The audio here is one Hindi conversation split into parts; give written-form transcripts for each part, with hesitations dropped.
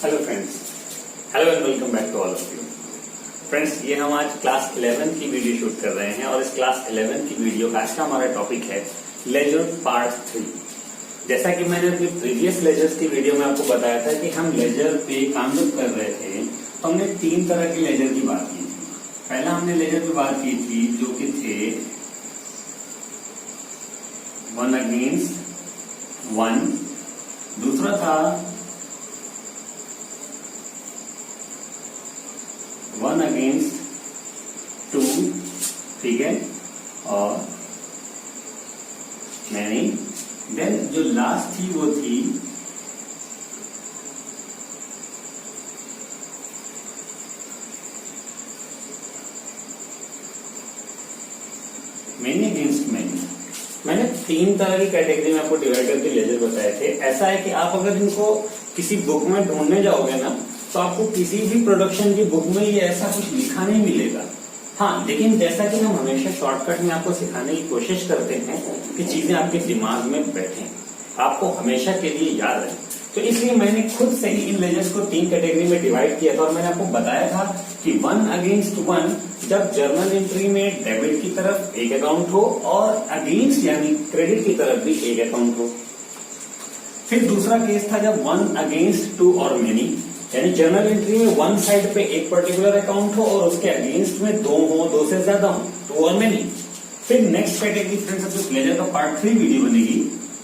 Hello friends, hello and welcome back to all of you friends. ये हम आज क्लास 11 की वीडियो शूट कर रहे हैं और इस क्लास 11 की वीडियो का आज का हमारा टॉपिक है लेजर पार्ट 3। जैसा कि मैंने अपनी प्रीवियस लेजर्स की वीडियो में आपको बताया था कि हम लेजर पे काम जब कर रहे थे तो हमने 3 तरह के लेजर की बात की थी। पहला हमने लेजर पे बात की थी जो कि थे 1 अगेंस्ट 1, दूसरा था 1 अगेंस्ट 2, ठीक है, और मैनी। देन जो लास्ट थी वो थी मैनी अगेंस्ट मैनी। मैंने 3 तरह की कैटेगरी में आपको डिवाइड करके लेजर बताए थे। ऐसा है कि आप अगर इनको किसी बुक में ढूंढने जाओगे ना तो आपको किसी भी प्रोडक्शन की बुक में ये ऐसा कुछ लिखा नहीं मिलेगा। हाँ, लेकिन जैसा कि हम हमेशा शॉर्टकट में आपको सिखाने की कोशिश करते हैं कि चीजें आपके दिमाग में बैठें, आपको हमेशा के लिए याद रहे, तो इसलिए मैंने खुद से ही इन लेजर्स को 3 कैटेगरी में डिवाइड किया था। और मैंने आपको बताया था कि 1 अगेंस्ट 1 जब जर्नल एंट्री में डेबिट की तरफ एक अकाउंट हो और अगेंस्ट यानी क्रेडिट की तरफ भी एक अकाउंट हो। फिर दूसरा केस था जब 1 अगेंस्ट 2 और मेनी, यानी जर्नल एंट्री में वन साइड पे एक पर्टिकुलर अकाउंट हो और उसके अगेंस्ट में 2 हो, 2 से ज्यादा हो, 2 और मेनी। फिर नेक्स्ट कैटेगरी फ्रेंड्स जो लेजर का पार्ट 3 वीडियो बनेगी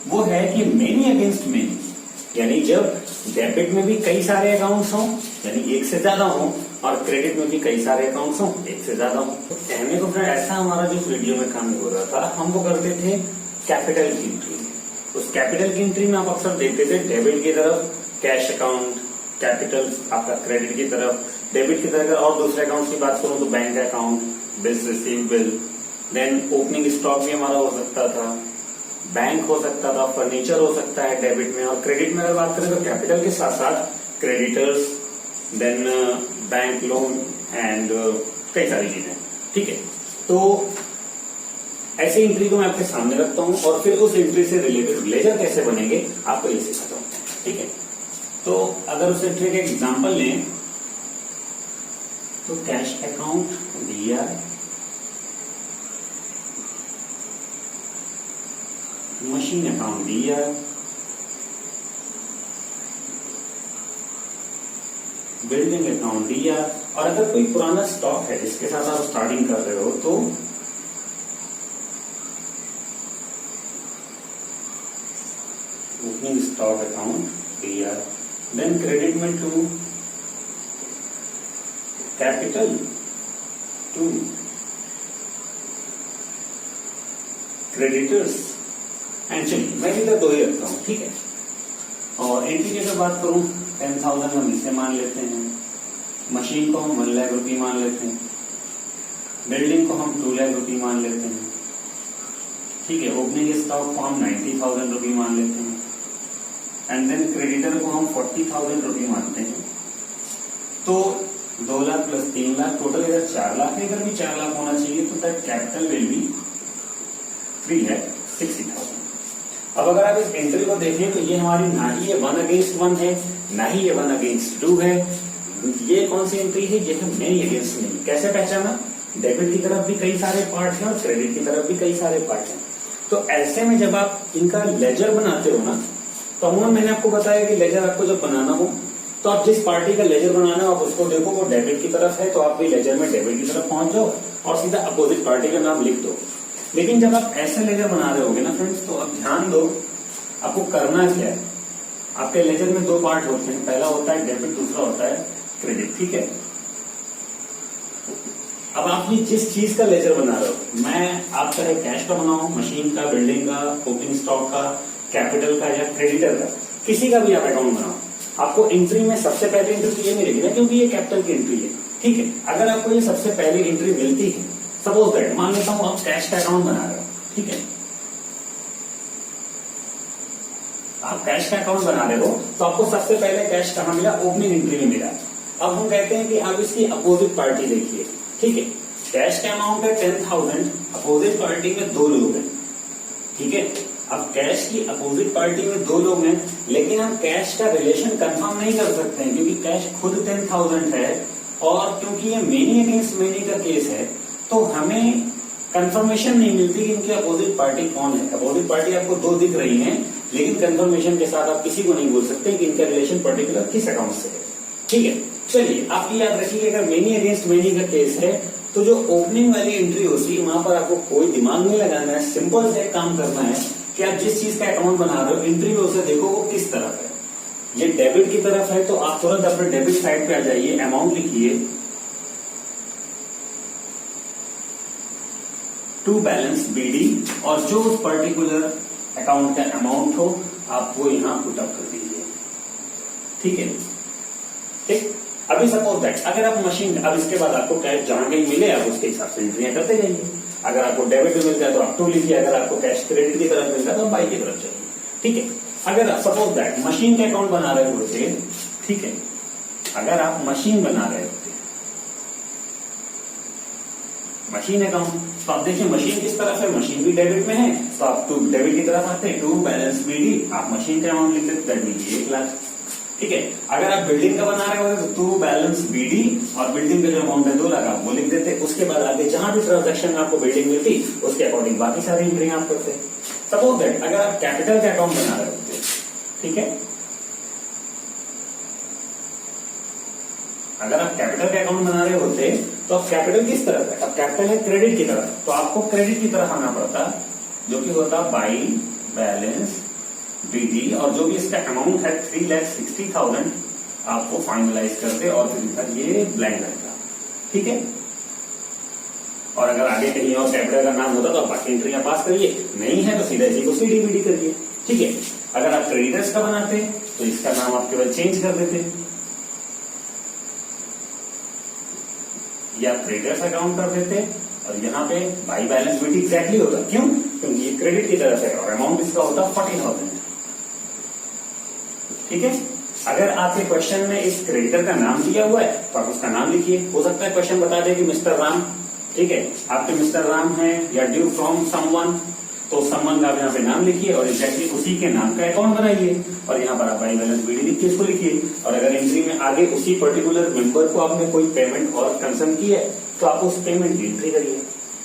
वो है कि मेनी अगेंस्ट मेनी, यानी जब डेबिट में भी कई सारे अकाउंट्स हों यानी एक से ज्यादा हों और क्रेडिट में भी कई सारे अकाउंट्स हों एक से ज्यादा हों। तो कहने को फ्रेंड ऐसा हमारा जो वीडियो में काम हो रहा था, हम वो करते थे कैपिटल की एंट्री में। उस कैपिटल की एंट्री में आप अक्सर देखते थे डेबिट की तरफ कैश अकाउंट, कैपिटल आपका क्रेडिट की तरफ, डेबिट की तरफ। और दूसरे अकाउंट की बात करूं तो bank account, bills receivable, then opening stock भी हमारा हो सकता था, बैंक हो सकता था, फर्नीचर हो सकता है डेबिट में। और क्रेडिट में अगर बात करें तो कैपिटल के साथ साथ creditors, then bank loan and कई सारी चीजें, ठीक है। तो ऐसी एंट्री को मैं आपके सामने रखता हूं और फिर उस एंट्री से रिलेटेड लेजर कैसे बनेंगे आपको ये सिखाता हूं, ठीक है। तो अगर उस एंट्री का एग्जाम्पल लें तो कैश अकाउंट दिया, मशीन अकाउंट दिया, बिल्डिंग अकाउंट दिया। और अगर कोई पुराना स्टॉक है जिसके साथ आप स्टार्टिंग कर रहे हो तो ओपनिंग स्टॉक अकाउंट दिया, देन क्रेडिट में 2, कैपिटल 2, क्रेडिटर्स एंड चलिए मैं इधर 2 ही रखता हूं, ठीक है। और एंट्री की अगर बात करूं 10,000 हम इसे मान लेते हैं, मशीन को हम 1 लाख रुपये मान लेते हैं, बिल्डिंग को हम 2 लाख रुपये मान लेते हैं, ठीक है। ओपनिंग स्टॉक को हम 90,000 रुपये मान लेते हैं एंड देन क्रेडिटर को हम 40,000 रुपये मानते हैं। तो 2 लाख प्लस 3 लाख टोटल इधर 4 लाख है, इधर भी 4 लाख होना चाहिए। तो दैट कैपिटल विल बी 3,60,000। अब अगर आप इस एंट्री को देखें तो ये हमारी ना ही ये 1 अगेंस्ट 1 है, ना ही ये 1 अगेंस्ट 2 है। ये कौन सी एंट्री है? ये है मेनी अगेंस्ट मेनी। कैसे पहचाना? डेबिट की तरफ भी कई सारे पार्ट हैं और क्रेडिट की तरफ भी कई सारे पार्ट हैं। तो ऐसे में जब आप इनका लेजर बनाते हो ना, तो अमूमन मैंने आपको बताया कि लेजर आपको जब बनाना हो तो आप जिस पार्टी का लेजर बनाना हो आप उसको देखो, वो डेबिट की तरफ है तो आप भी लेजर में डेबिट की तरफ पहुंच जाओ और सीधा अपोजिट पार्टी का नाम लिख दो। लेकिन जब आप ऐसे लेजर बना रहे होगे ना फ्रेंड्स, तो अब ध्यान दो आपको करना क्या है। आपके लेजर में 2 पार्ट होते हैं, पहला होता है डेबिट, दूसरा होता है क्रेडिट, ठीक है। अब आप ये जिस चीज का लेजर बना रहे हो, मैं आप चाहे कैश का बनाओ, मशीन का, बिल्डिंग का, ओपनिंग स्टॉक का, कैपिटल का या क्रेडिटर का, किसी का भी आप अकाउंट बनाओ, आपको एंट्री में सबसे पहले एंट्री तो ये मिलेगी ना, क्योंकि ये कैपिटल की एंट्री है, ठीक है। अगर आपको ये सबसे पहली एंट्री मिलती है, सपोज दैट मान लेता हूं आप कैश का अकाउंट बना रहे हो, ठीक है। आप कैश का अकाउंट बना रहे हो तो आपको सबसे पहले कैश कहां मिला? ओपनिंग एंट्री में मिला। अब हम कहते हैं कि आप इसकी अपोजिट पार्टी देखिए, ठीक है। कैश का अमाउंट है 10,000, अपोजिट पार्टी में 2 लोग हैं, ठीक है। अब कैश की अपोजिट पार्टी में दो लोग हैं, लेकिन हम कैश का रिलेशन कंफर्म नहीं कर सकते हैं क्योंकि कैश खुद 10,000 है और क्योंकि ये मेनी अगेंस्ट मेनी का केस है तो हमें कंफर्मेशन नहीं मिलती कि इनकी अपोजिट पार्टी कौन है। अपोजिट पार्टी आपको दो दिख रही है, लेकिन कंफर्मेशन के साथ आप किसी को नहीं बोल सकते कि इनका रिलेशन पर्टिकुलर किस अकाउंट से है। ठीक है, चलिए आप ये याद रखिए, अगर मेनी अगेंस्ट मेनी का केस है तो जो ओपनिंग वाली एंट्री होती है वहां पर आपको कोई दिमाग नहीं लगाना है, सिंपल से काम करना है कि आप जिस चीज का अकाउंट बना रहे हो एंट्री में उसे देखो वो किस तरफ है। ये डेबिट की तरफ है तो आप तुरंत अपने डेबिट साइड पे आ जाइए, अमाउंट लिखिए टू बैलेंस बीडी और जो उस पर्टिकुलर अकाउंट का अमाउंट हो आप वो यहां पुटअप कर दीजिए। ठीक है, ठीक। अभी सपोज दैट अगर आप मशीन, अब इसके बाद आपको कैश जहां कहीं मिले आप उसके हिसाब से एंट्रियां करते जाइए। अगर आपको डेबिट में मिलता है तो आप 2 लिखिए, अगर आपको कैश क्रेडिट की तरफ मिलता है तो आप बाई की तरफ जाइए। ठीक है, अगर आप सपोज दैट मशीन का अकाउंट बना रहे होते, ठीक है, अगर आप मशीन बना रहे होते मशीन अकाउंट, तो आप देखिए मशीन किस तरफ है, मशीन भी डेबिट में है तो आप टू डेबिट की तरफ आते हैं, टू बैलेंस बीडी, आप मशीन का अमाउंट लिख देते दैट मीन 1 लाख। ठीक है, अगर आप बिल्डिंग का बना रहे होते तो टू बैलेंस बीडी और बिल्डिंग का जो अमाउंट है 2 लाख आप वो लिख देते। उसके बाद आगे जहां भी ट्रांजेक्शन में आपको बिल्डिंग मिलती उसके अकॉर्डिंग बाकी सारी एंट्री आप करते। सपोज दैट अगर आप कैपिटल का अकाउंट बना रहे होते, ठीक है, अगर आप कैपिटल का अकाउंट बना रहे होते तो आप कैपिटल किस तरफ है, अब कैपिटल है क्रेडिट की तरफ, तो आपको क्रेडिट की तरफ आना पड़ता जो कि होता बाई बैलेंस बीडी और जो भी इसका अमाउंट है 3,60,000 आप वो फाइनलाइज करते और फिर ये ब्लैंक रहता। ठीक है, और अगर आगे कहीं और कैपिटल का नाम होता तो आप बाकी एंट्रियां पास करिए, नहीं है तो सीधा इसी को सीडीबीडी करिए। ठीक है, अगर आप क्रेडिटर्स का बनाते तो इसका नाम आप केवल चेंज कर देते या क्रेडिटर्स अकाउंट कर देते और यहाँ पे बाई बैलेंस बीडी एग्जैक्टली होता। क्यों? क्योंकि ये क्रेडिट की तरफ है और अमाउंट इसका होता 40,000। ठीक है, अगर आपके क्वेश्चन में इस क्रेडिटर का नाम दिया हुआ है तो आप उसका नाम लिखिए। हो सकता है क्वेश्चन बता दे कि मिस्टर राम, ठीक है, आपके मिस्टर राम है या ड्यू फ्रॉम समवन, तो समवन का आप यहाँ पे नाम लिखिए और एग्जैक्टली उसी के नाम का अकाउंट बनाइए और यहाँ पर आप बाई बैलेंस बीडी लिख के इसको लिखिए। और अगर एंट्री में आगे उसी पर्टिकुलर मेंबर को आपने कोई पेमेंट और कंसर्न की है तो आप उस पेमेंट की एंट्री करिए।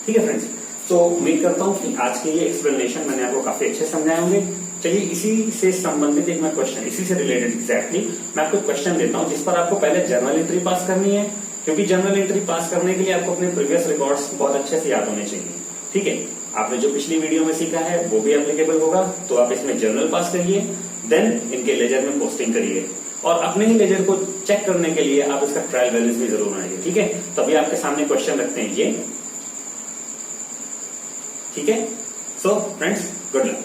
ठीक है फ्रेंड्स, तो उम्मीद करता हूँ कि आज के ये एक्सप्लेनेशन मैंने आपको काफी अच्छे समझाए होंगे। चलिए इसी से संबंधित एक मैं क्वेश्चन, इसी से रिलेटेड एग्जैक्टली मैं आपको क्वेश्चन देता हूँ जिस पर आपको पहले जर्नल एंट्री पास करनी है, क्योंकि जर्नल एंट्री पास करने के लिए आपको अपने प्रीवियस रिकॉर्ड्स बहुत अच्छे से याद होने चाहिए। ठीक है, आपने जो पिछली वीडियो में सीखा है वो भी एप्लीकेबल होगा, तो आप इसमें जर्नल पास करिए, देन इनके लेजर में पोस्टिंग करिए और अपने ही लेजर को चेक करने के लिए आप इसका ट्रायल बैलेंस भी जरूर बनाइए। ठीक है, तभी आपके सामने क्वेश्चन रखते हैं ये। ठीक है, सो फ्रेंड्स, गुड लक।